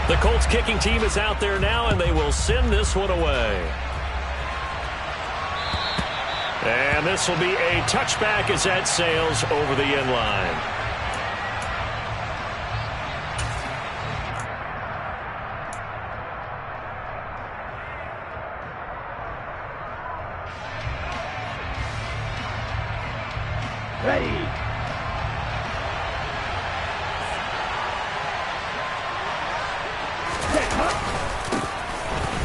The Colts kicking team is out there now, and they will send this one away. And this will be a touchback as that sails over the end line. Ready.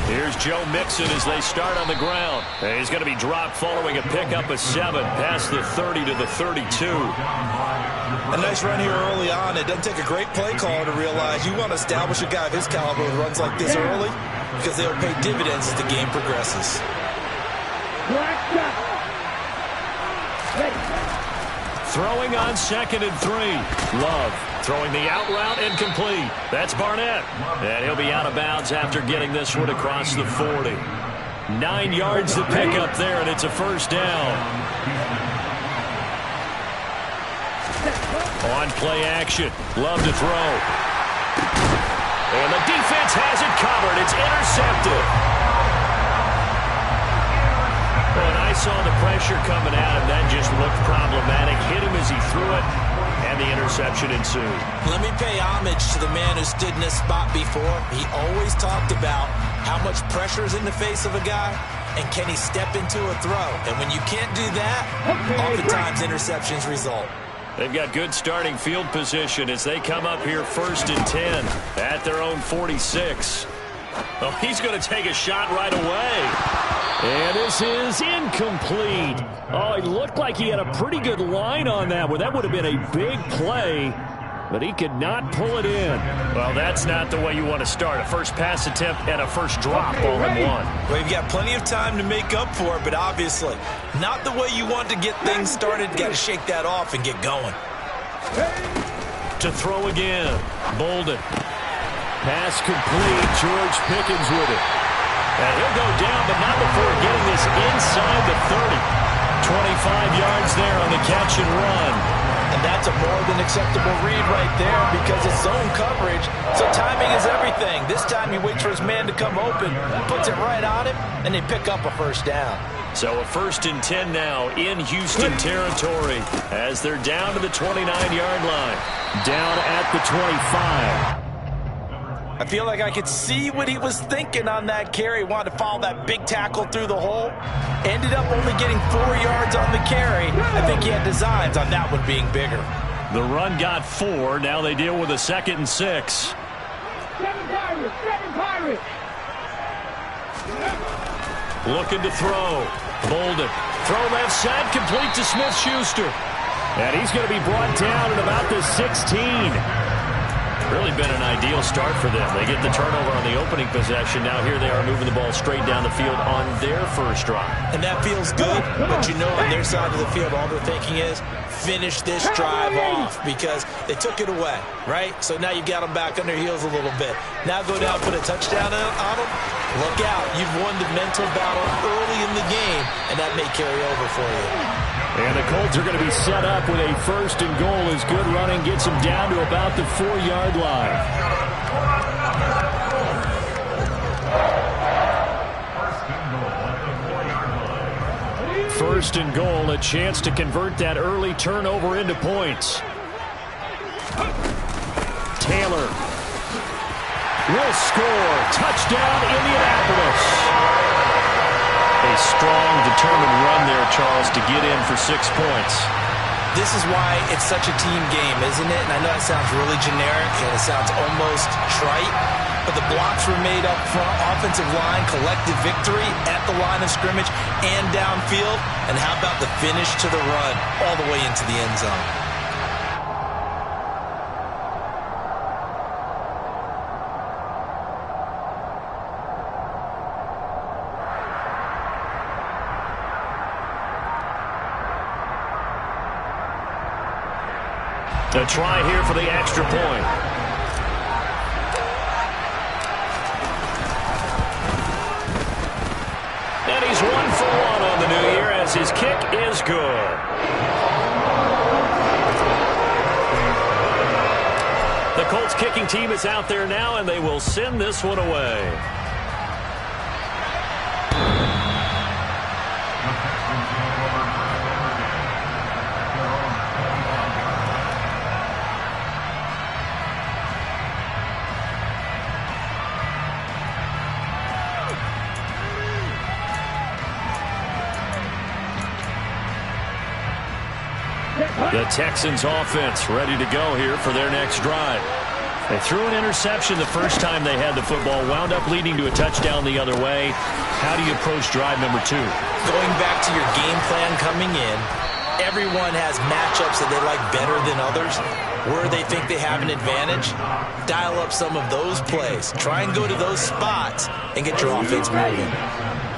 Here's Joe Mixon as they start on the ground. And he's going to be dropped following a pickup of 7 past the 30 to the 32. A nice run here early on. It doesn't take a great play caller to realize you want to establish a guy of his caliber with runs like this early because they'll pay dividends as the game progresses. Throwing on 2nd and 3. Love throwing the out route incomplete. That's Barnett. And he'll be out of bounds after getting this one across the 40. 9 yards to pick up there, and it's a first down. On play action. Love to throw. And the defense has it covered. It's intercepted. When I saw the pressure coming at him, that just looked problematic. Hit him as he threw it, and the interception ensued. Let me pay homage to the man who stood in this spot before. He always talked about how much pressure is in the face of a guy, and can he step into a throw. And when you can't do that, oftentimes interceptions result. They've got good starting field position as they come up here 1st and 10 at their own 46. Oh, he's going to take a shot right away. And this is incomplete. Oh, it looked like he had a pretty good line on that one. That would have been a big play, but he could not pull it in. Well, that's not the way you want to start. A first pass attempt and a first drop all in one. Well, you've got plenty of time to make up for it, but obviously not the way you want to get things started. Got to shake that off and get going. To throw again. Bolden. Pass complete. George Pickens with it. And he'll go down, but not before getting this inside the 30. 25 yards there on the catch and run. And that's a more than acceptable read right there because it's zone coverage, so timing is everything. This time he waits for his man to come open, puts it right on him, and they pick up a first down. So a 1st and 10 now in Houston territory as they're down to the 29-yard line. Down at the 25. I feel like I could see what he was thinking on that carry. Wanted to follow that big tackle through the hole. Ended up only getting 4 yards on the carry. I think he had designs on that one being bigger. The run got 4. Now they deal with a 2nd and 6. Seven Pirates. Looking to throw. Bolden. Throw left side, complete to Smith-Schuster. And he's going to be brought down at about the 16. Really been an ideal start for them. They get the turnover on the opening possession. Now here they are moving the ball straight down the field on their first drive. And that feels good, but you know on their side of the field all they're thinking is finish this drive off because they took it away, right? So now you've got them back on their heels a little bit. Now go down, put a touchdown on them. Look out. You've won the mental battle early in the game, and that may carry over for you. And the Colts are going to be set up with a 1st and goal as good running gets them down to about the 4-yard line. 1st and goal, a chance to convert that early turnover into points. Taylor will score. Touchdown, Indianapolis. A strong, determined run there, Charles, to get in for 6 points. This is why it's such a team game, isn't it? And I know it sounds really generic and it sounds almost trite, but the blocks were made up front, offensive line, collective victory at the line of scrimmage and downfield. And how about the finish to the run all the way into the end zone? A try here for the extra point. And he's 1 for 1 on the new year as his kick is good. The Colts kicking team is out there now, and they will send this one away. The Texans offense ready to go here for their next drive. They threw an interception the first time they had the football, wound up leading to a touchdown the other way. How do you approach drive number 2? Going back to your game plan coming in, everyone has matchups that they like better than others. Where they think they have an advantage, dial up some of those plays. Try and go to those spots and get your offense moving.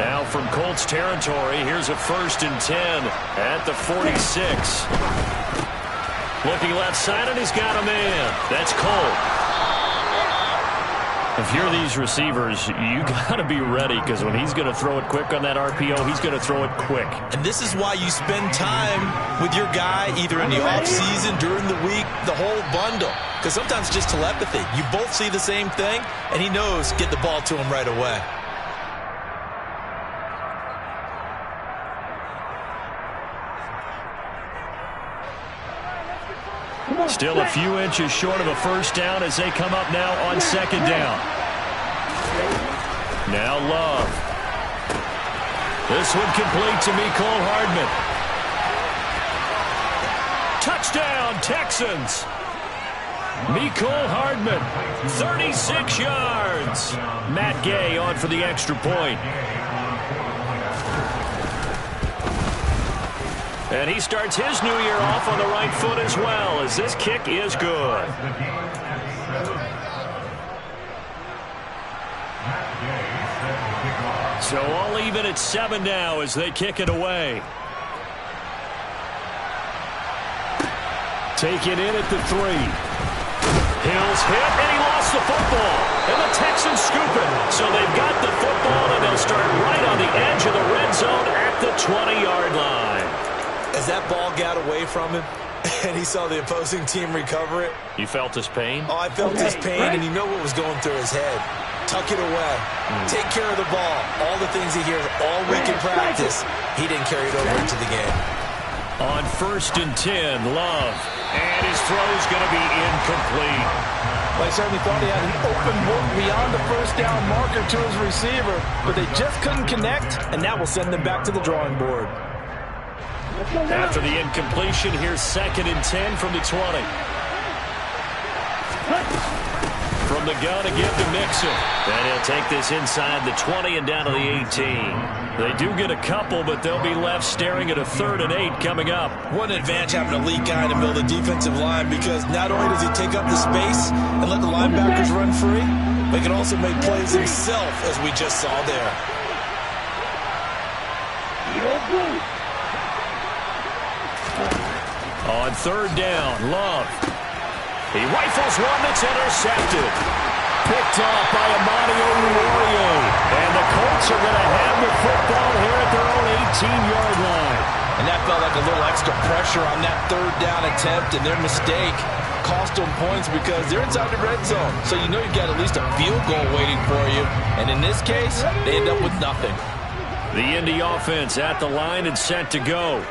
Now from Colts territory, here's a 1st and 10 at the 46. Looking left side, and he's got a man. That's Cole. If you're these receivers, you got to be ready, because when he's going to throw it quick on that RPO, he's going to throw it quick. And this is why you spend time with your guy, either in the offseason, during the week, the whole bundle. Because sometimes it's just telepathy. You both see the same thing, and he knows get the ball to him right away. Still a few inches short of a first down as they come up now on 2nd down. Now Love. This one complete to Mecole Hardman. Touchdown, Texans. Mecole Hardman, 36 yards. Matt Gay on for the extra point. And he starts his new year off on the right foot as well, as this kick is good. So all even at 7 now as they kick it away. Taken in at the 3. Hill's hit, and he lost the football. And the Texans scoop it. So they've got the football, and they'll start right on the edge of the red zone at the 20-yard line. As that ball got away from him and he saw the opposing team recover it. You felt his pain? Oh, I felt his pain, and you know what was going through his head. Tuck it away. Take care of the ball. All the things he hears all week in practice, he didn't carry it over into the game. On 1st and 10, Love. And his throw's going to be incomplete. Well, I certainly thought he had an open look beyond the first down marker to his receiver, but they just couldn't connect, and that will send them back to the drawing board. After the incompletion, here's 2nd and 10 from the 20. From the gun again to Mixon. And he'll take this inside the 20 and down to the 18. They do get a couple, but they'll be left staring at a 3rd and 8 coming up. What an advantage having a lead guy in the middle of the defensive line, because not only does he take up the space and let the linebackers run free, but he can also make plays himself, as we just saw there. On 3rd down, Love. He rifles one that's intercepted. Picked off by Amani Oruwariye. And the Colts are going to have the football here at their own 18-yard line. And that felt like a little extra pressure on that 3rd down attempt, and their mistake cost them points because they're inside the red zone. So you know you've got at least a field goal waiting for you. And in this case, they end up with nothing. The Indy offense at the line and set to go.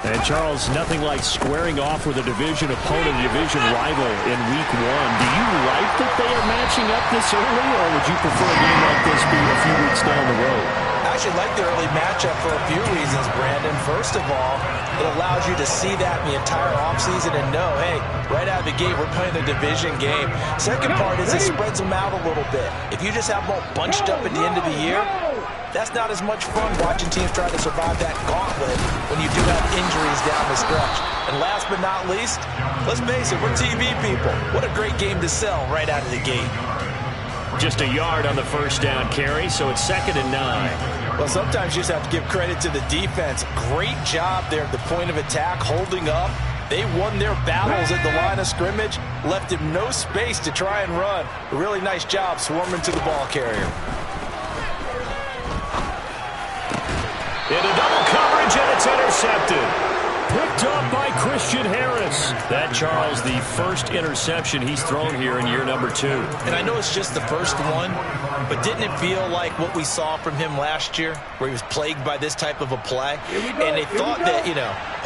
And, Charles, nothing like squaring off with a division opponent, a division rival in Week 1. Do you like that they are matching up this early, or would you prefer a game like this be a few weeks down the road? I actually like the early matchup for a few reasons, Brandon. First of all, it allows you to see that in the entire offseason and know, hey, right out of the gate, we're playing a division game. Second part is it spreads them out a little bit. If you just have them all bunched up at the end of the year, that's not as much fun watching teams try to survive that gauntlet when you do have injuries down the stretch. And last but not least, let's face it, we're TV people. What a great game to sell right out of the gate. Just a yard on the first down carry, so it's 2nd and 9. Well, sometimes you just have to give credit to the defense. Great job there at the point of attack, holding up. They won their battles at the line of scrimmage, left him no space to try and run. A really nice job swarming to the ball carrier. Into double coverage, and it's intercepted. Picked up by Christian Harris. That, Charles, the first interception he's thrown here in year number 2. And I know it's just the first one, but didn't it feel like what we saw from him last year, where he was plagued by this type of a play? And they thought that,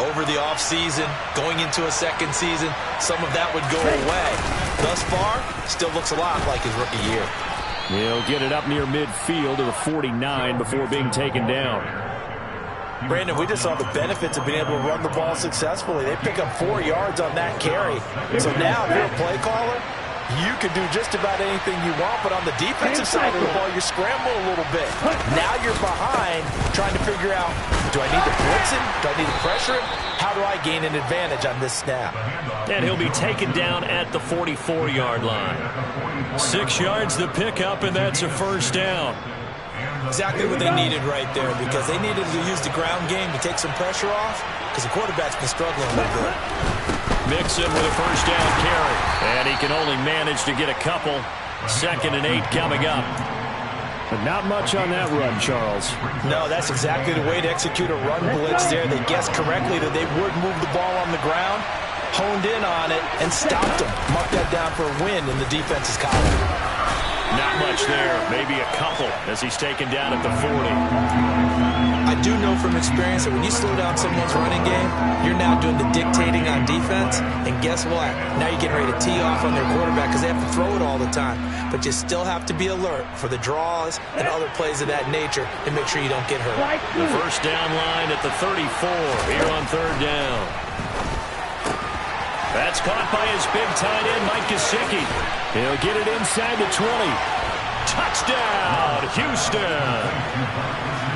over the offseason, going into a second season, some of that would go away. Thus far, still looks a lot like his rookie year. He'll get it up near midfield to the 49 before being taken down. Brandon, we just saw the benefits of being able to run the ball successfully. They pick up 4 yards on that carry. So now, if you're a play caller, you can do just about anything you want, but on the defensive side of the ball, you scramble a little bit. Now you're behind, trying to figure out, do I need to blitz him? Do I need to pressure him? How do I gain an advantage on this snap? And he'll be taken down at the 44-yard line. 6 yards the pickup, and that's a first down. Exactly what they needed right there, because they needed to use the ground game to take some pressure off, because the quarterback's been struggling a little bit. Mixon with a first down carry, and he can only manage to get a couple. 2nd and 8 coming up. But not much on that run, Charles. No, that's exactly the way to execute a run blitz there. They guessed correctly that they would move the ball on the ground, honed in on it, and stopped them. Mark that down for a win in the defense's column. Not much there, maybe a couple as he's taken down at the 40. I do know from experience that when you slow down someone's running game, you're now doing the dictating on defense, and guess what? Now you're getting ready to tee off on their quarterback because they have to throw it all the time. But you still have to be alert for the draws and other plays of that nature and make sure you don't get hurt. The first down line at the 34 here on 3rd down. That's caught by his big tight end, Mike Gesicki. He'll get it inside the 20. Touchdown, Houston.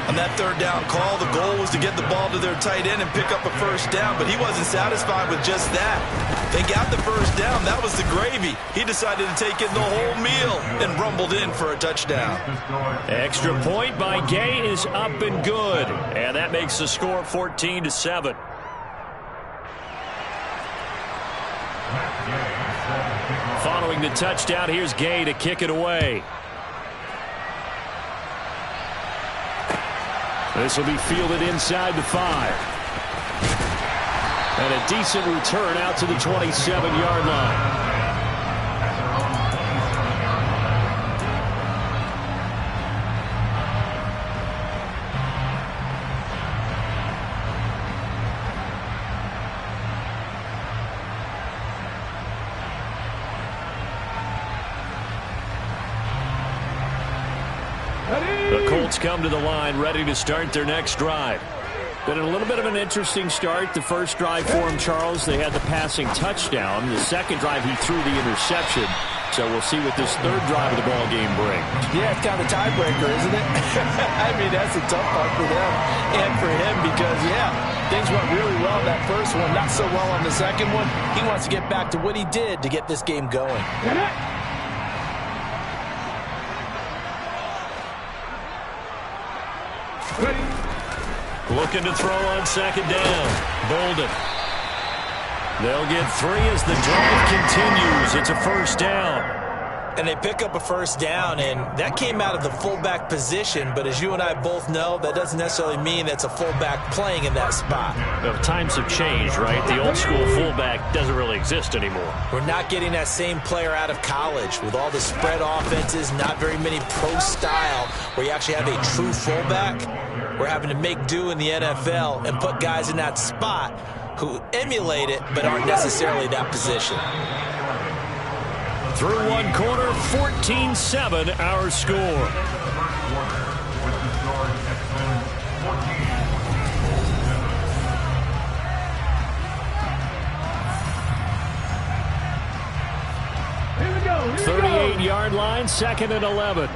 On that 3rd down call, the goal was to get the ball to their tight end and pick up a first down, but he wasn't satisfied with just that. They got the first down. That was the gravy. He decided to take in the whole meal and rumbled in for a touchdown. Extra point by Gay is up and good, and that makes the score 14-7. Following the touchdown, here's Gay to kick it away. This will be fielded inside the 5. And a decent return out to the 27-yard line. The Colts come to the line ready to start their next drive. Been a little bit of an interesting start. The first drive for him, Charles, they had the passing touchdown. The second drive, he threw the interception. So we'll see what this 3rd drive of the ball game brings. Yeah, it's kind of a tiebreaker, isn't it? I mean, that's a tough part for them and for him because, things went really well that first one, not so well on the second one. He wants to get back to what he did to get this game going. Looking to throw on 2nd down. Bolden. They'll get 3 as the drive continues. It's a first down. And they pick up a first down, and that came out of the fullback position. But as you and I both know, that doesn't necessarily mean that's a fullback playing in that spot. Well, times have changed, right? The old school fullback doesn't really exist anymore. We're not getting that same player out of college with all the spread offenses, not very many pro style where you actually have a true fullback. We're having to make do in the NFL and put guys in that spot who emulate it but aren't necessarily that position. Through one quarter, 14-7 our score. Here we go. 38-yard line, 2nd and 11.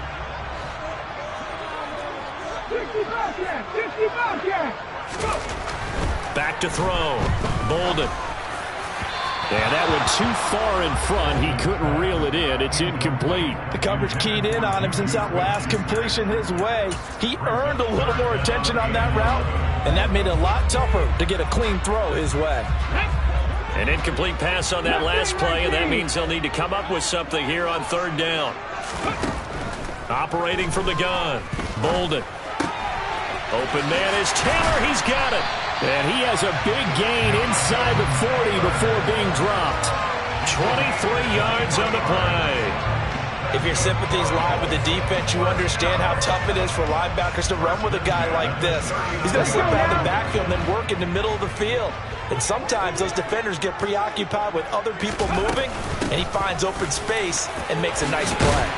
60 Bobcat. Back to throw. Bolden. And that went too far in front. He couldn't reel it in. It's incomplete. The coverage keyed in on him since that last completion his way. He earned a little more attention on that route, and that made it a lot tougher to get a clean throw his way. An incomplete pass on that last play, and that means he'll need to come up with something here on 3rd down. Operating from the gun. Bolden. Open man is Taylor. He's got it. And he has a big gain inside the 40 before being dropped. 23 yards on the play. If your sympathies lie with the defense, you understand how tough it is for linebackers to run with a guy like this. He's going to slip out of the backfield and then work in the middle of the field. And sometimes those defenders get preoccupied with other people moving, and he finds open space and makes a nice play.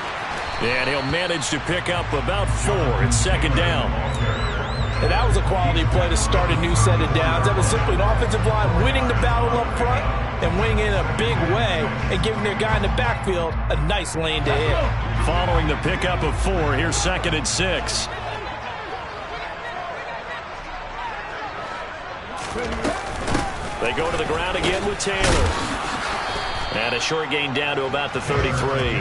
And he'll manage to pick up about 4. It's second down. And that was a quality play to start a new set of downs. That was simply an offensive line winning the battle up front and winning in a big way and giving their guy in the backfield a nice lane to hit. Following the pickup of 4, here's second and 6. They go to the ground again with Taylor. And a short gain down to about the 33.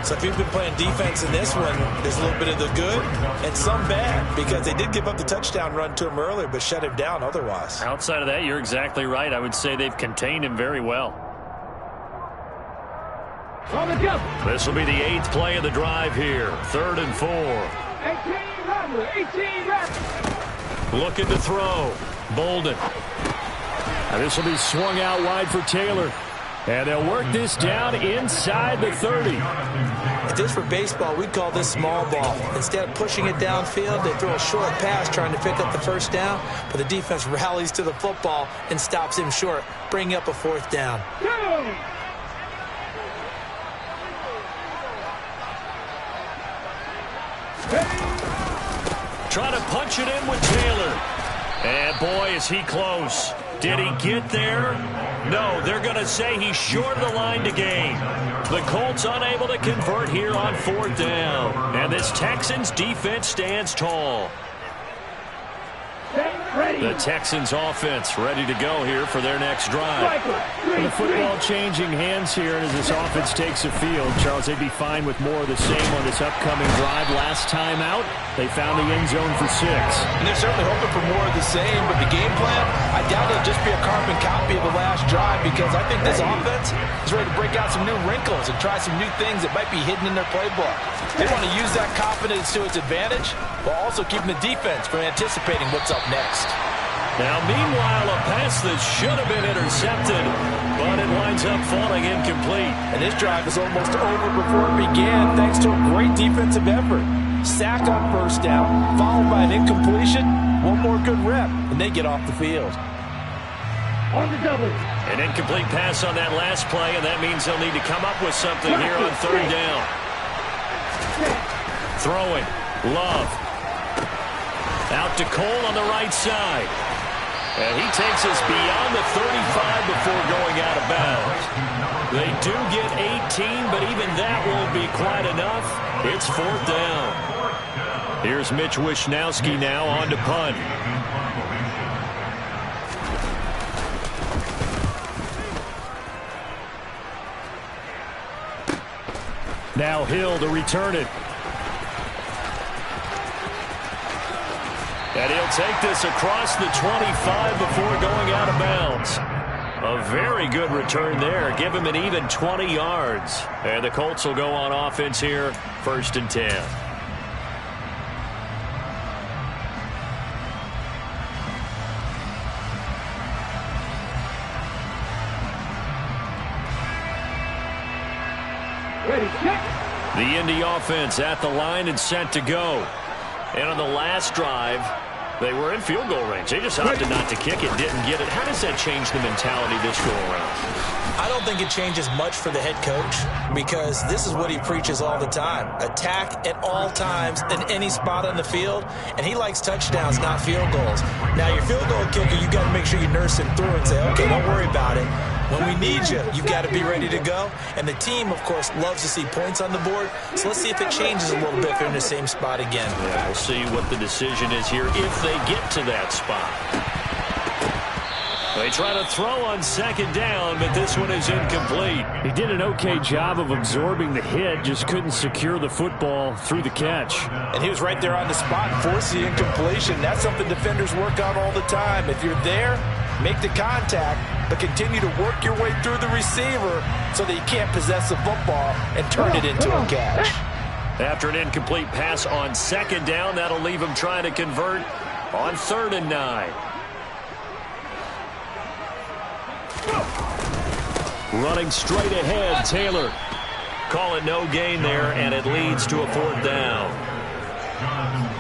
So if you've been playing defense in this one, there's a little bit of the good and some bad, because they did give up the touchdown run to him earlier but shut him down otherwise. Outside of that, you're exactly right. I would say they've contained him very well. This will be the 8th play of the drive here. 3rd and 4. 18 Raptors. Looking to throw. Bolden. And this will be swung out wide for Taylor. And they'll work this down inside the 30. If this were baseball, we'd call this small ball. Instead of pushing it downfield, they throw a short pass trying to pick up the first down, but the defense rallies to the football and stops him short, bringing up a 4th down. Trying to punch it in with Taylor. And boy, is he close. Did he get there? No, they're going to say he's short of the line to gain. The Colts unable to convert here on 4th down. And this Texans defense stands tall. The Texans offense ready to go here for their next drive. The football changing hands here, and as this offense takes the field, Charles, they'd be fine with more of the same on this upcoming drive. Last time out, they found the end zone for 6. And they're certainly hoping for more of the same, but the game plan, I doubt it'll just be a carbon copy of the last drive, because I think this offense is ready to break out some new wrinkles and try some new things that might be hidden in their playbook. They want to use that confidence to its advantage, while also keeping the defense from anticipating what's up next. Now, meanwhile, a pass that should have been intercepted, but it winds up falling incomplete. And this drive is almost over before it began, thanks to a great defensive effort. Sack on 1st down, followed by an incompletion, one more good rep, and they get off the field. On the double. An incomplete pass on that last play, and that means they'll need to come up with something here on 3rd down. Throwing. Love. Out to Cole on the right side. And he takes us beyond the 35 before going out of bounds. They do get 18, but even that won't be quite enough. It's 4th down. Here's Mitch Wishnowski now on to punt. Now Hill to return it. And he'll take this across the 25 before going out of bounds. A very good return there. Give him an even 20 yards. And the Colts will go on offense here, 1st and 10. The Indy offense at the line and set to go. And on the last drive, they were in field goal range. They just opted not to kick it, didn't get it. How does that change the mentality this go around? I don't think it changes much for the head coach, because this is what he preaches all the time. Attack at all times in any spot on the field, and he likes touchdowns, not field goals. Now, your field goal kicker, you got to make sure you nurse him through and say, okay, don't worry about it. When we need you, you've got to be ready to go. And the team, of course, loves to see points on the board. So let's see if it changes a little bit if they're in the same spot again. Yeah, we'll see what the decision is here if they get to that spot. They try to throw on 2nd down, but this one is incomplete. He did an okay job of absorbing the hit, just couldn't secure the football through the catch. And he was right there on the spot, forced the incompletion. That's something defenders work on all the time. If you're there, make the contact, but continue to work your way through the receiver so that you can't possess the football and turn it into a catch. After an incomplete pass on second down, that'll leave him trying to convert on 3rd and 9. Running straight ahead, Taylor. Call it no gain there, and it leads to a 4th down.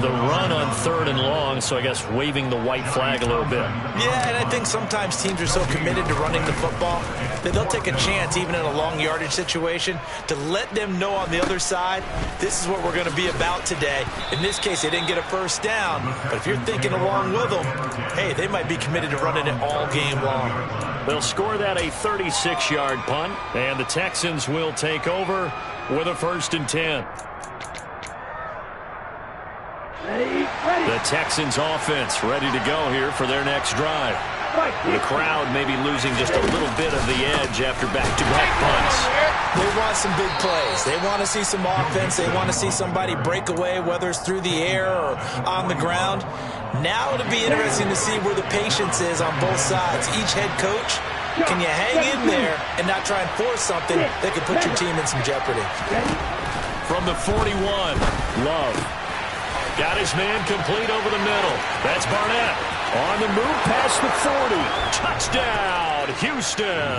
The run on 3rd and long, so I guess waving the white flag a little bit. Yeah, and I think sometimes teams are so committed to running the football that they'll take a chance, even in a long yardage situation, to let them know on the other side, this is what we're going to be about today. In this case, they didn't get a 1st down, but if you're thinking along with them, hey, they might be committed to running it all game long. They'll score that a 36-yard punt, and the Texans will take over with a 1st and 10. The Texans offense ready to go here for their next drive. The crowd may be losing just a little bit of the edge after back-to-back punts. They want some big plays. They want to see some offense. They want to see somebody break away, whether it's through the air or on the ground. Now it'll be interesting to see where the patience is on both sides. Each head coach, can you hang in there and not try and force something that could put your team in some jeopardy? From the 41, Love. Got his man complete over the middle. That's Barnett. On the move past the 40. Touchdown, Houston.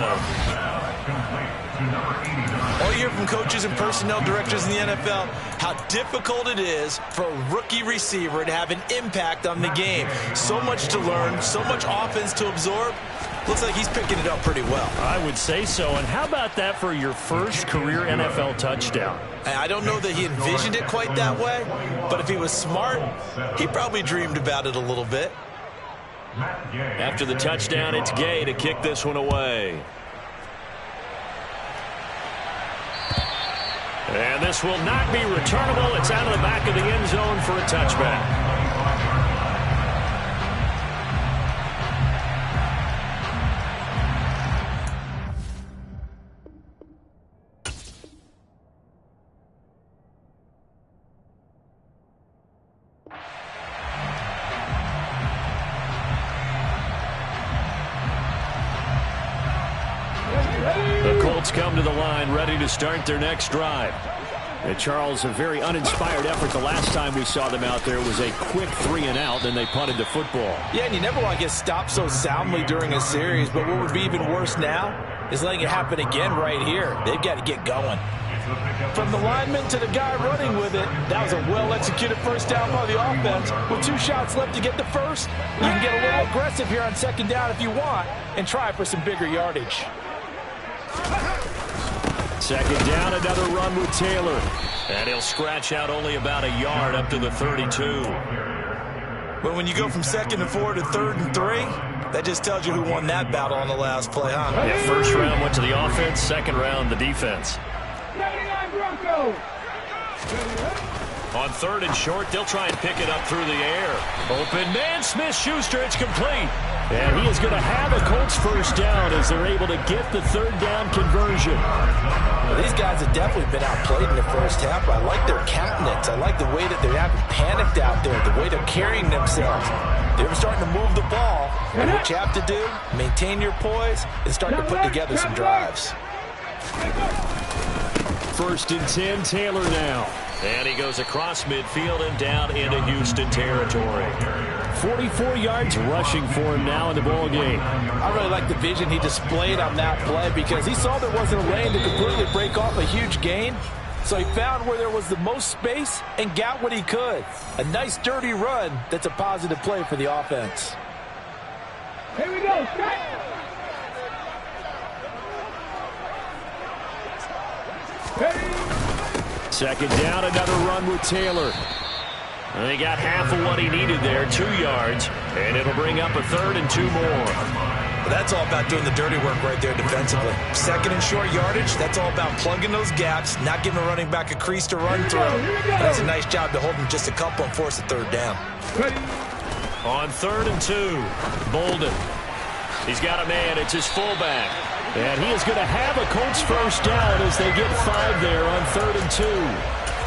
All you hear from coaches and personnel directors in the NFL, how difficult it is for a rookie receiver to have an impact on the game. So much to learn, so much offense to absorb. Looks like he's picking it up pretty well. I would say so. And how about that for your first career NFL touchdown? I don't know that he envisioned it quite that way, but if he was smart, he probably dreamed about it a little bit. After the touchdown, it's Gay to kick this one away. And this will not be returnable. It's out of the back of the end zone for a touchback. The Colts come to the line ready to start their next drive. And Charles, a very uninspired effort. The last time we saw them out there was a quick 3-and-out, then they punted the football. Yeah, and you never want to get stopped so soundly during a series, but what would be even worse now is letting it happen again right here. They've got to get going. From the lineman to the guy running with it, that was a well-executed 1st down by the offense. With 2 shots left to get the first, you can get a little aggressive here on 2nd down if you want and try for some bigger yardage. 2nd down, another run with Taylor. And he'll scratch out only about a yard up to the 32. But when you go from 2nd and 4 to 3rd and 3, that just tells you who won that battle on the last play, huh? Yeah, 1st round went to the offense, 2nd round the defense. 79 Broncos. On 3rd and short, they'll try and pick it up through the air. Open man, Smith-Schuster, it's complete. And he is going to have a Colts 1st down as they're able to get the 3rd down conversion. Well, these guys have definitely been outplayed in the first half. I like their countenance. I like the way that they haven't panicked out there, the way they're carrying themselves. They're starting to move the ball. And what you have to do, maintain your poise and start to put together some drives. 1st and 10, Taylor now. And he goes across midfield and down into Houston territory. 44 yards rushing for him now in the ball game. I really like the vision he displayed on that play because he saw there wasn't a lane to completely break off a huge gain. So he found where there was the most space and got what he could. A nice dirty run that's a positive play for the offense. Here we go. Strike. 2nd down, another run with Taylor. And he got half of what he needed there, 2 yards, and it'll bring up a 3rd and 2 more. Well, that's all about doing the dirty work right there defensively. 2nd and short yardage, that's all about plugging those gaps, not giving a running back a crease to run through. And that's a nice job to hold him just a couple and force a 3rd down. On 3rd and 2, Bolden. He's got a man, it's his fullback. And he is going to have a Colts 1st down as they get 5 there on 3rd and 2.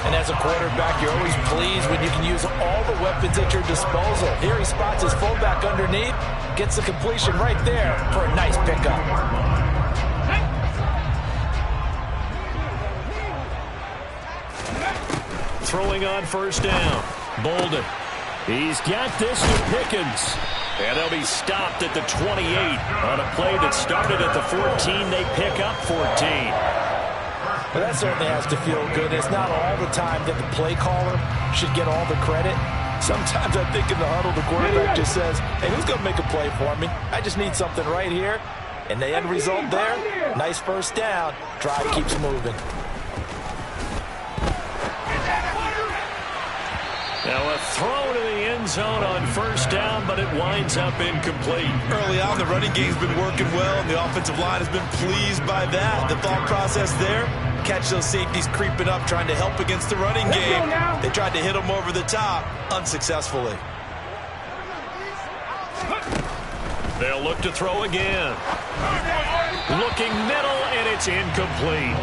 And as a quarterback, you're always pleased when you can use all the weapons at your disposal. Here he spots his fullback underneath, gets the completion right there for a nice pickup. throwing on first down. Bolden. He's got this to Pickens. And they'll be stopped at the 28 on a play that started at the 14. They pick up 14. Well, that certainly has to feel good. It's not all the time that the play caller should get all the credit. Sometimes I think in the huddle, the quarterback just says, hey, who's going to make a play for me? I just need something right here. And the end result there, nice first down. Drive keeps moving. Now a throw to the end zone on first down, but it winds up incomplete. Early on, the running game's been working well, and the offensive line has been pleased by that. The thought process there, catch those safeties creeping up, trying to help against the running game. They tried to hit them over the top, unsuccessfully. They'll look to throw again. Looking middle, and it's incomplete.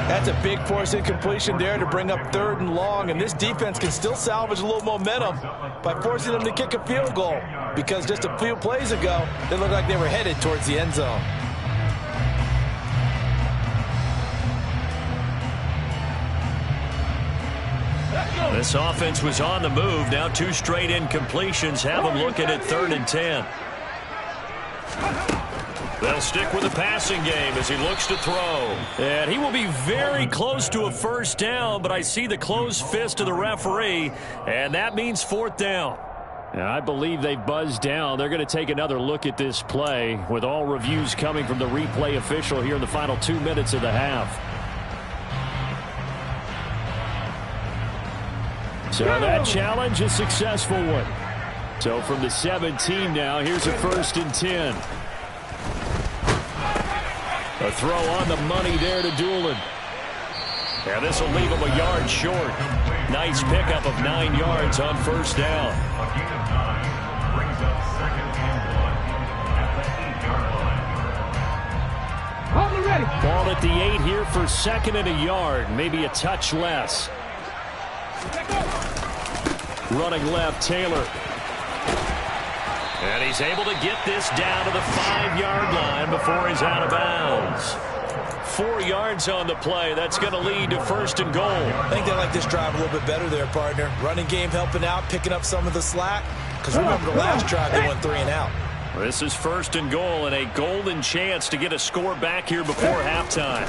That's a big force incompletion there to bring up 3rd and long, and this defense can still salvage a little momentum by forcing them to kick a field goal, because just a few plays ago, they looked like they were headed towards the end zone. This offense was on the move. Now 2 straight incompletions have them looking at 3rd and 10. They'll stick with the passing game as he looks to throw. And he will be very close to a first down, but I see the closed fist of the referee, and that means 4th down. And I believe they've buzzed down. They're going to take another look at this play with all reviews coming from the replay official here in the final 2 minutes of the half. So that challenge, a successful one. So from the 17 now, here's a 1st and 10. A throw on the money there to Doolin. And this will leave him a yard short. Nice pickup of 9 yards on first down. Ball at the 8 here for 2nd and a yard. Maybe a touch less. Running left, Taylor. And he's able to get this down to the 5-yard line before he's out of bounds. 4 yards on the play. That's going to lead to 1st and goal. I think they like this drive a little bit better there, partner. Running game helping out, picking up some of the slack. Because remember the last drive, they went 3 and out. This is 1st and goal and a golden chance to get a score back here before halftime.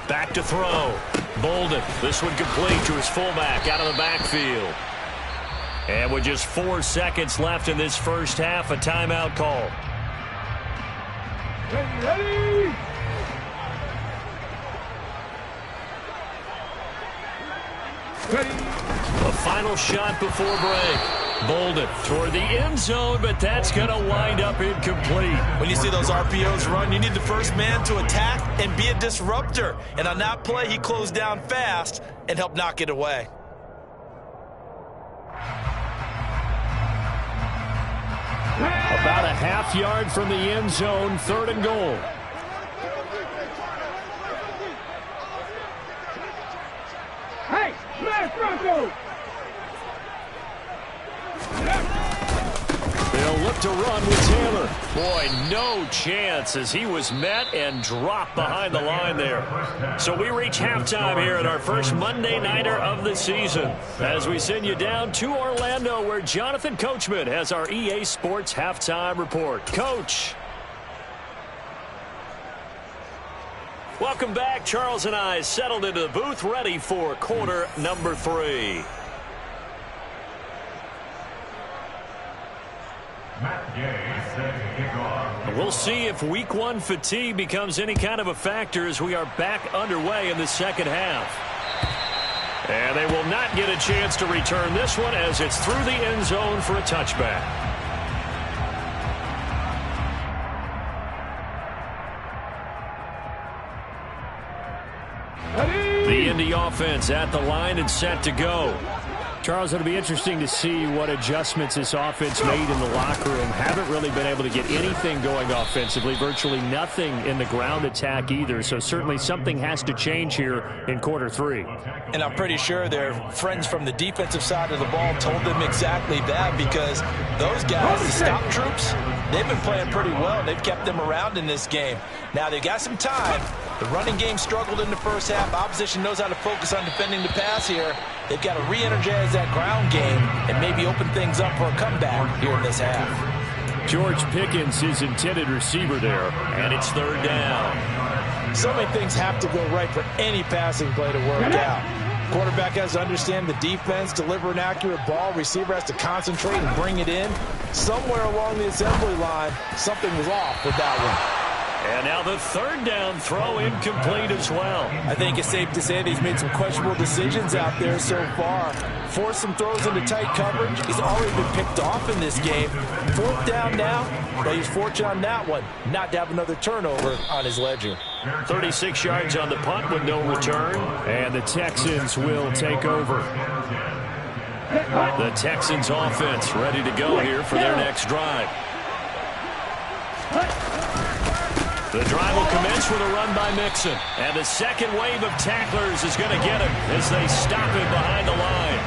Back to throw. Bolden. This one complete to his fullback out of the backfield. And with just 4 seconds left in this first half, a timeout call. Ready? A final shot before break. Bolden toward the end zone, but that's going to wind up incomplete. When you see those RPOs run, you need the first man to attack and be a disruptor. And on that play, he closed down fast and helped knock it away. About a half yard from the end zone, 3rd and goal. Hey, smash Bronco! They'll look to run with Taylor. Boy, no chance as he was met and dropped behind the line there. So we reach halftime here at our first Monday Nighter of the season as we send you down to Orlando where Jonathan Coachman has our EA Sports Halftime Report. Coach. Welcome back. Charles and I settled into the booth ready for quarter number 3. We'll see if week 1 fatigue becomes any kind of a factor as we are back underway in the second half. And they will not get a chance to return this one as it's through the end zone for a touchback. The Indy offense at the line and set to go. Charles, it'll be interesting to see what adjustments this offense made in the locker room. Haven't really been able to get anything going offensively, virtually nothing in the ground attack either. So certainly something has to change here in quarter 3. And I'm pretty sure their friends from the defensive side of the ball told them exactly that, because those guys, the stop troops, they've been playing pretty well. They've kept them around in this game. Now, they've got some time. The running game struggled in the first half. Opposition knows how to focus on defending the pass here. They've got to re-energize that ground game and maybe open things up for a comeback here in this half. George Pickens, his intended receiver there, and it's third down. So many things have to go right for any passing play to work out. Quarterback has to understand the defense, deliver an accurate ball. Receiver has to concentrate and bring it in. Somewhere along the assembly line, something was off with that one. And now the third down throw incomplete as well. I think it's safe to say that he's made some questionable decisions out there so far. Forced some throws into tight coverage. He's already been picked off in this game. Fourth down now, but he's fortunate on that one not to have another turnover on his ledger. 36 yards on the punt with no return. And the Texans will take over. The Texans offense ready to go here for their next drive. The drive will commence with a run by Mixon. And the second wave of tacklers is going to get him as they stop him behind the line.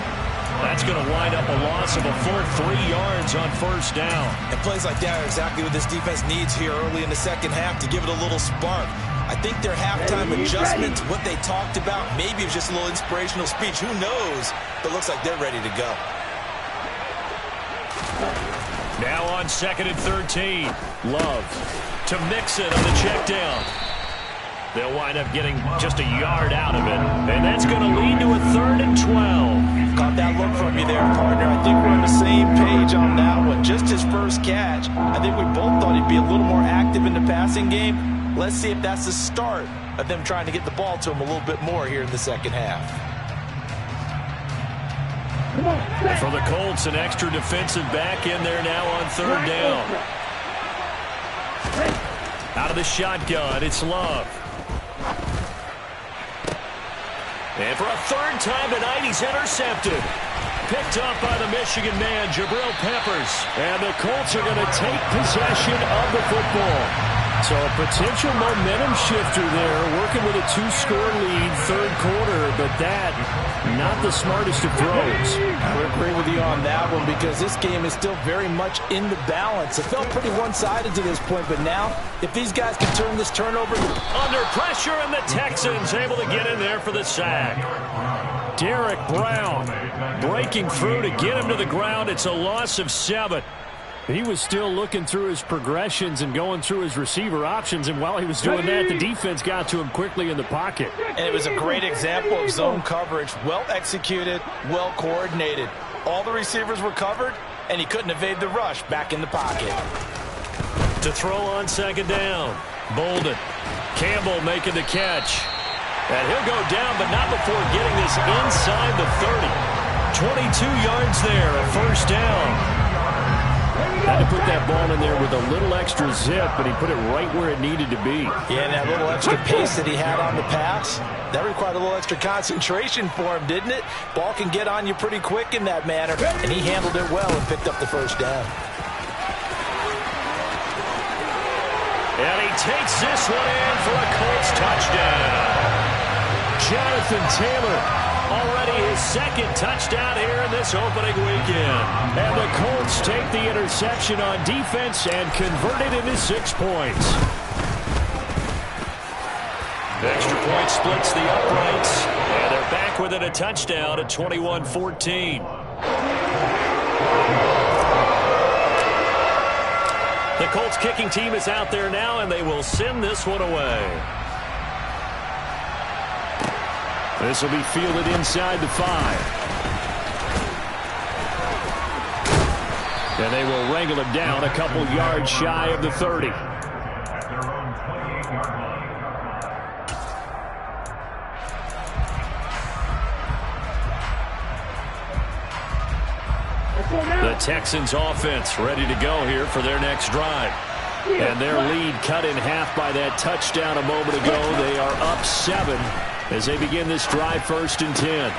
That's going to wind up a loss of a full 3 yards on first down. And plays like that are exactly what this defense needs here early in the second half to give it a little spark. I think their halftime adjustments, what they talked about, maybe it was just a little inspirational speech. Who knows? But it looks like they're ready to go. Now on 2nd and 13. Love to Mixon on the check down. They'll wind up getting just a yard out of it. And that's going to lead to a 3rd and 12. Caught that look from you there, partner. I think we're on the same page on that one. Just his first catch. I think we both thought he'd be a little more active in the passing game. Let's see if that's the start of them trying to get the ball to him a little bit more here in the second half. For the Colts, an extra defensive back in there now on 3rd down. Out of the shotgun, it's Love. And for a 3rd time tonight, he's intercepted. Picked up by the Michigan man, Jabril Peppers. And the Colts are going to take possession of the football. So a potential momentum shifter there, working with a 2-score lead, 3rd quarter, but that, not the smartest of throws. I would agree with you on that one because this game is still very much in the balance. It felt pretty one-sided to this point, but now, if these guys can turn this turnover... Under pressure, and the Texans able to get in there for the sack. Derek Brown breaking through to get him to the ground. It's a loss of 7. He was still looking through his progressions and going through his receiver options, and while he was doing that, the defense got to him quickly in the pocket. And it was a great example of zone coverage. Well executed, well coordinated. All the receivers were covered, and he couldn't evade the rush back in the pocket. To throw on 2nd down, Bolden. Campbell making the catch. And he'll go down, but not before getting this inside the 30. 22 yards there, a 1st down. Had to put that ball in there with a little extra zip, but he put it right where it needed to be. Yeah, and that little extra pace that he had on the pass, that required a little extra concentration for him, didn't it? Ball can get on you pretty quick in that manner, and he handled it well and picked up the 1st down. And he takes this one in for a Colts touchdown. Jonathan Taylor, already his 2nd touchdown here in this opening weekend. And the Colts take the interception on defense and convert it into 6 points. Extra point splits the uprights, and they're back within a touchdown at 21-14. The Colts kicking team is out there now, and they will send this one away. This will be fielded inside the 5. And they will wrangle him down a couple yards shy of the 30. The Texans offense ready to go here for their next drive. And their lead cut in half by that touchdown a moment ago. They are up 7 as they begin this drive, 1st and 10.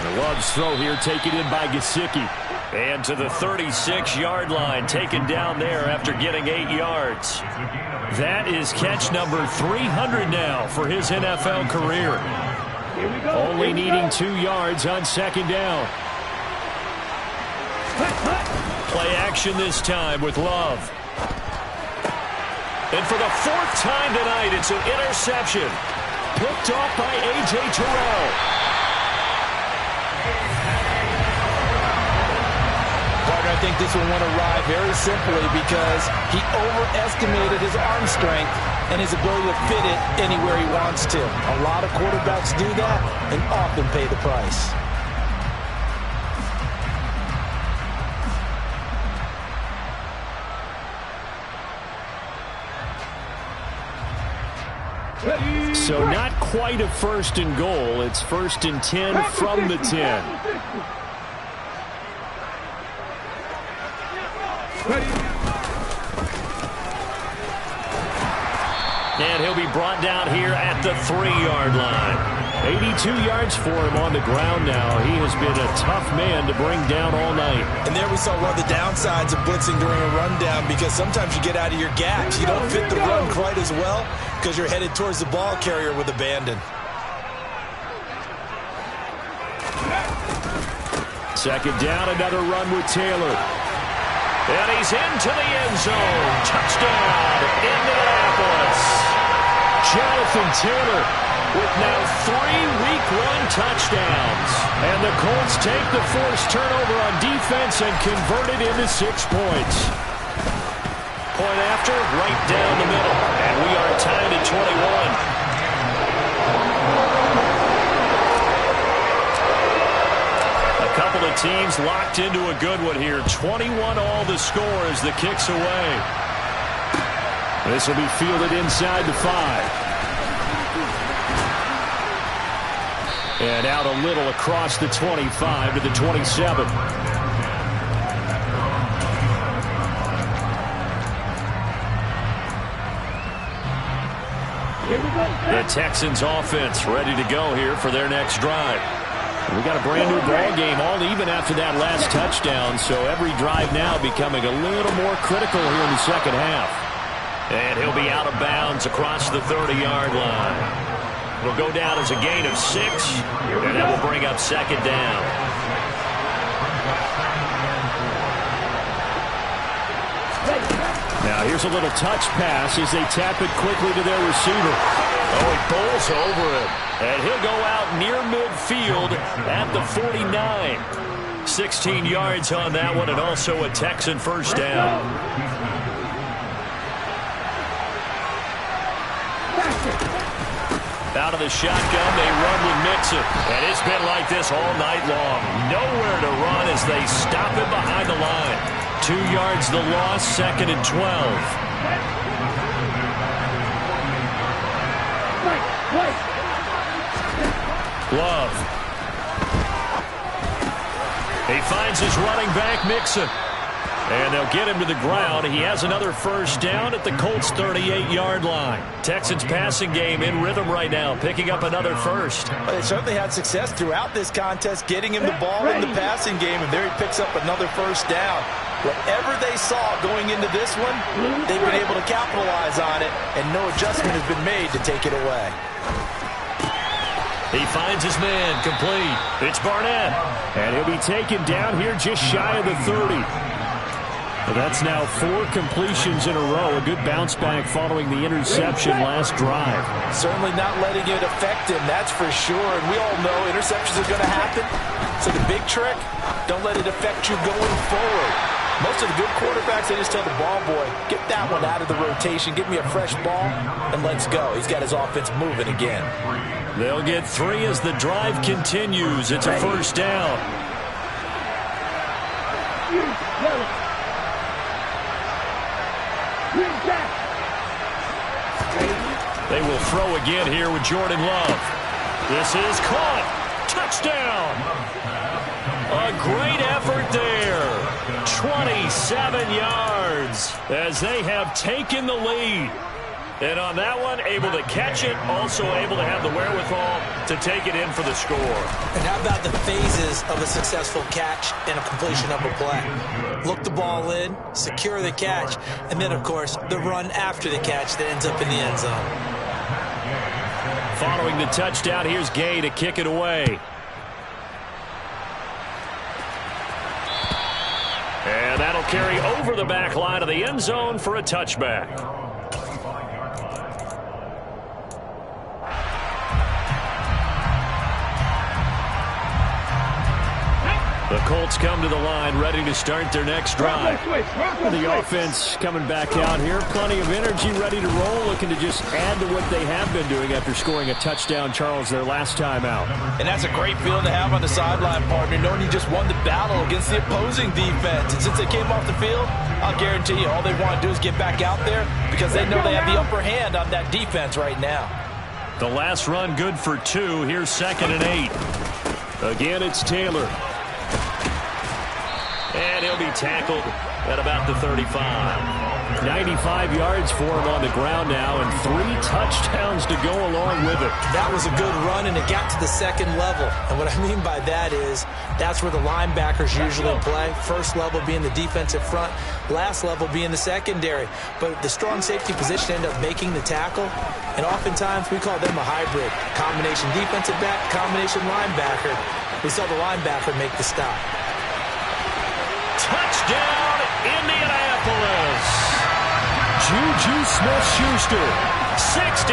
The Love's throw here taken in by Gesicki. And to the 36-yard line, taken down there after getting 8 yards. That is catch number 300 now for his NFL career. Only needing 2 yards on 2nd down. Play action this time with Love. And for the fourth time tonight, it's an interception. Picked off by A.J. Terrell. Partner, I think this one went awry very simply because he overestimated his arm strength and his ability to fit it anywhere he wants to. A lot of quarterbacks do that and often pay the price. So not quite a first and goal. It's 1st and 10 from the 10. And he'll be brought down here at the 3-yard line. 82 yards for him on the ground now. He has been a tough man to bring down all night. And there we saw one of the downsides of blitzing during a rundown, because sometimes you get out of your gaps. You don't fit the run quite as well because you're headed towards the ball carrier with abandon. Second down, another run with Taylor. And he's into the end zone. Touchdown, Indianapolis. Jonathan Taylor with now 3 week-one touchdowns. And the Colts take the forced turnover on defense and convert it into 6 points. Point after, right down the middle. And we are tied at 21. A couple of teams locked into a good one here. 21 all the score as the kick's away. This will be fielded inside the 5. And out a little across the 25 to the 27. The Texans offense ready to go here for their next drive. We got a brand new ball game, all even after that last touchdown, so every drive now becoming a little more critical here in the second half. And he'll be out of bounds across the 30-yard line. It'll go down as a gain of 6, and that will bring up second down. Now here's a little touch pass as they tap it quickly to their receiver. Oh, he bowls over him, and he'll go out near midfield at the 49. 16 yards on that one, and also a Texan first down. Out of the shotgun, they run with Mixon. And it's been like this all night long. Nowhere to run as they stop him behind the line. 2 yards the loss, 2nd and 12. Love. He finds his running back, Mixon. And they'll get him to the ground. He has another first down at the Colts' 38-yard line. Texans passing game in rhythm right now, picking up another first. Well, they certainly had success throughout this contest, getting him the ball in the passing game, and there he picks up another first down. Whatever they saw going into this one, they've been able to capitalize on it, and no adjustment has been made to take it away. He finds his man, complete. It's Barnett. And he'll be taken down here just shy of the 30. Well, that's now 4 completions in a row. A good bounce back following the interception last drive. Certainly not letting it affect him, that's for sure. And we all know interceptions are going to happen. So the big trick, don't let it affect you going forward. Most of the good quarterbacks, they just tell the ball boy, get that one out of the rotation, give me a fresh ball, and let's go. He's got his offense moving again. They'll get 3 as the drive continues. It's a first down. They will throw again here with Jordan Love. This is caught. Touchdown. A great effort there. 27 yards as they have taken the lead. And on that one, able to catch it, also able to have the wherewithal to take it in for the score. And how about the phases of a successful catch and a completion of a play? Look the ball in, secure the catch, and then, of course, the run after the catch that ends up in the end zone. Following the touchdown, here's Gay to kick it away. And that'll carry over over the back line of the end zone for a touchback. The Colts come to the line, ready to start their next drive. The offense coming back out here. Plenty of energy, ready to roll, looking to just add to what they have been doing after scoring a touchdown, Charles, their last time out. And that's a great feeling to have on the sideline, partner, knowing you just won the battle against the opposing defense. And since they came off the field, I'll guarantee you all they want to do is get back out there because they know they have the upper hand on that defense right now. The last run good for 2. Here's 2nd and 8. Again, it's Taylor. And he'll be tackled at about the 35. 95 yards for him on the ground now, and 3 touchdowns to go along with it. That was a good run, and it got to the 2nd level. And what I mean by that is that's where the linebackers usually play. First level being the defensive front, last level being the secondary. But the strong safety position ended up making the tackle, and oftentimes we call them a hybrid. Combination defensive back, combination linebacker. We saw the linebacker make the stop. Touchdown, Indianapolis. Juju Smith-Schuster, 65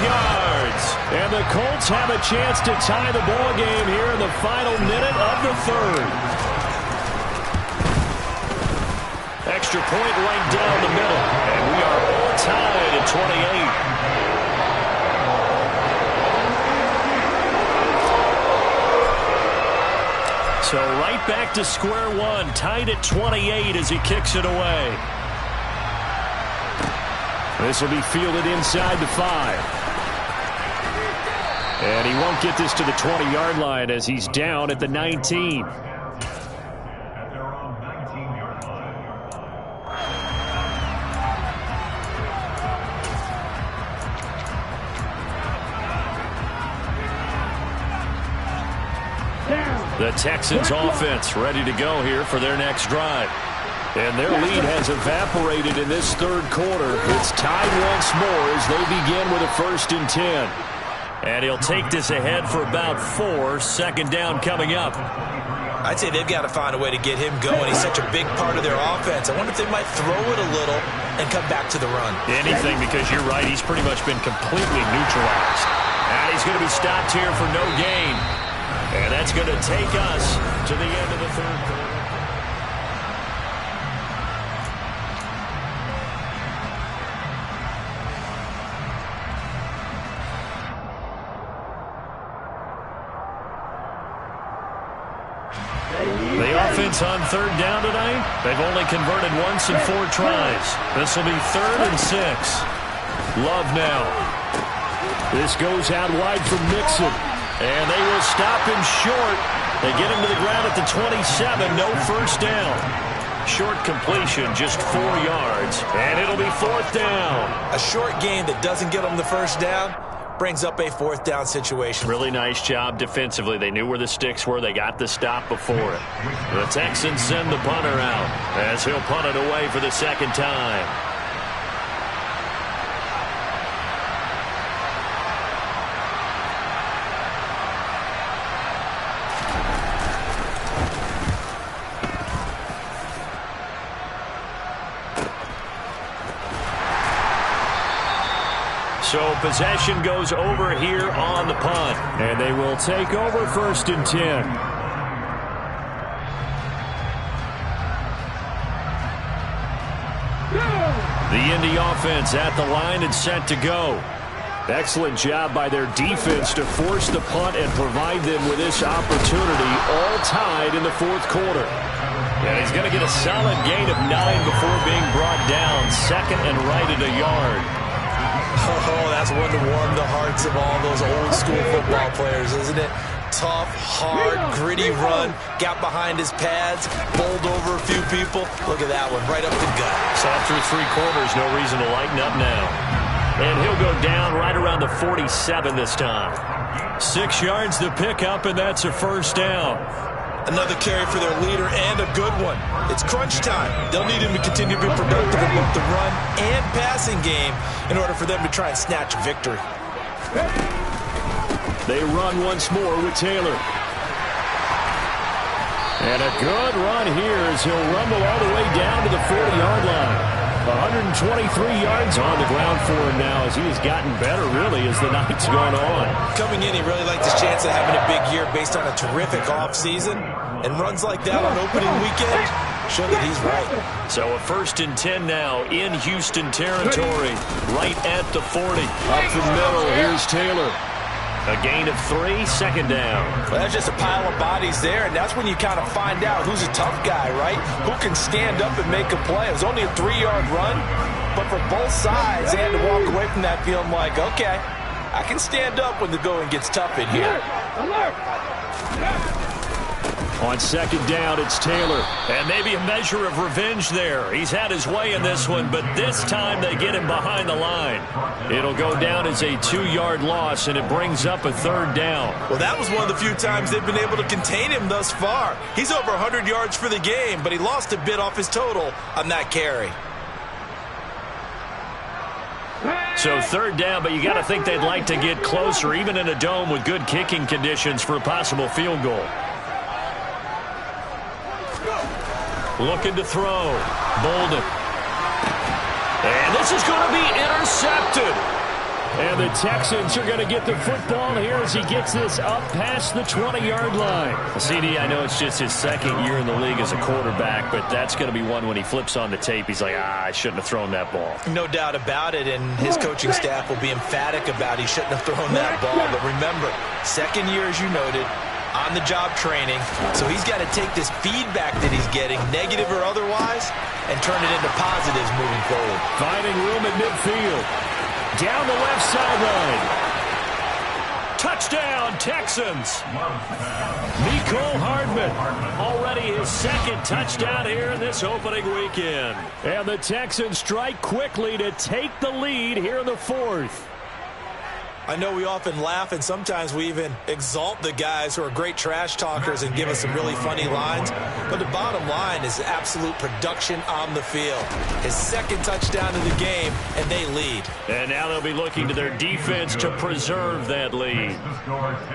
yards. And the Colts have a chance to tie the ball game here in the final minute of the 3rd. Extra point right down the middle. And we are all tied at 28. So right back to square one, tied at 28 as he kicks it away. This will be fielded inside the 5. And he won't get this to the 20-yard line as he's down at the 19. The Texans offense ready to go here for their next drive. And their lead has evaporated in this 3rd quarter. It's tied once more as they begin with a 1st and 10. And he'll take this ahead for about 4. 2nd down coming up. I'd say they've got to find a way to get him going. He's such a big part of their offense. I wonder if they might throw it a little and come back to the run. Anything, because you're right. He's pretty much been completely neutralized. And he's going to be stopped here for no gain. And that's going to take us to the end of the 3rd quarter. The offense on 3rd down tonight, they've only converted once in 4 tries. This will be 3rd and 6. Love now. This goes out wide from Mixon. And they will stop him short. They get him to the ground at the 27. No 1st down. Short completion, just 4 yards. And it'll be 4th down. A short gain that doesn't get them the 1st down brings up a 4th down situation. Really nice job defensively. They knew where the sticks were. They got the stop before it. The Texans send the punter out as he'll punt it away for the 2nd time. So possession goes over here on the punt. And they will take over 1st and 10. The Indy offense at the line and set to go. Excellent job by their defense to force the punt and provide them with this opportunity, all tied in the 4th quarter. And he's going to get a solid gain of 9 before being brought down. 2nd and right at a yard. Oh, that's one to warm the hearts of all those old-school football players, isn't it? Tough, hard, gritty run. Got behind his pads, bowled over a few people. Look at that one, right up the gut. So after 3 quarters, no reason to lighten up now. And he'll go down right around the 47 this time. 6 yards to pick up, and that's a 1st down. Another carry for their leader, and a good one. It's crunch time. They'll need him to continue to be productive in both the run and passing game in order for them to try and snatch a victory. They run once more with Taylor. And a good run here as he'll rumble all the way down to the 40-yard line. 123 yards on the ground for him now as he has gotten better, really, as the night's gone on. Coming in, he really liked his chance of having a big year based on a terrific offseason. And runs like that on opening weekend show that he's right. So a 1st and 10 now in Houston territory, right at the 40. Up the middle, here's Taylor. A gain of 3, 2nd down. Well, that's just a pile of bodies there, and that's when you kind of find out who's a tough guy, right? Who can stand up and make a play. It was only a 3-yard run, but for both sides, they had to walk away from that feeling like, okay, I can stand up when the going gets tough in here. On 2nd down, it's Taylor. And maybe a measure of revenge there. He's had his way in this one, but this time they get him behind the line. It'll go down as a 2-yard loss, and it brings up a 3rd down. Well, that was one of the few times they've been able to contain him thus far. He's over 100 yards for the game, but he lost a bit off his total on that carry. So 3rd down, but you got to think they'd like to get closer, even in a dome with good kicking conditions for a possible field goal. Looking to throw. Bolden. And this is going to be intercepted. And the Texans are going to get the football here as he gets this up past the 20-yard line. CD, I know it's just his 2nd year in the league as a quarterback, but that's going to be one when he flips on the tape. He's like, I shouldn't have thrown that ball. No doubt about it, and his coaching staff will be emphatic about he shouldn't have thrown that ball. But remember, 2nd year, as you noted, on-the-job training, so he's got to take this feedback that he's getting, negative or otherwise, and turn it into positives moving forward. Finding room at midfield. Down the left sideline. Touchdown, Texans. Mecole Hardman. Already his 2nd touchdown here in this opening weekend. And the Texans strike quickly to take the lead here in the 4th. I know we often laugh, and sometimes we even exalt the guys who are great trash talkers and give us some really funny lines. But the bottom line is absolute production on the field. His 2nd touchdown of the game, and they lead. And now they'll be looking to their defense to preserve that lead.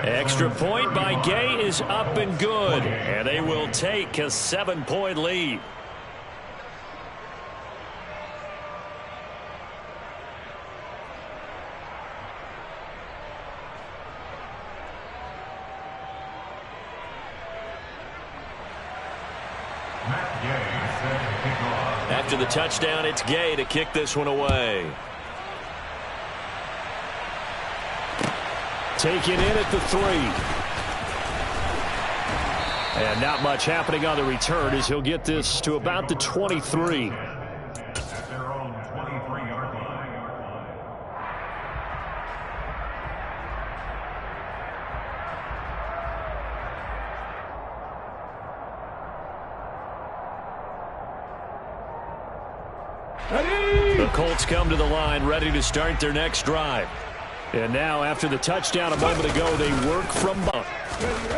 Extra point by Gay is up and good. And they will take a 7-point lead. After the touchdown, it's Gay to kick this one away. Taken in at the 3. And not much happening on the return as he'll get this to about the 23. The Colts come to the line, ready to start their next drive. And now, after the touchdown a moment ago, they work from behind.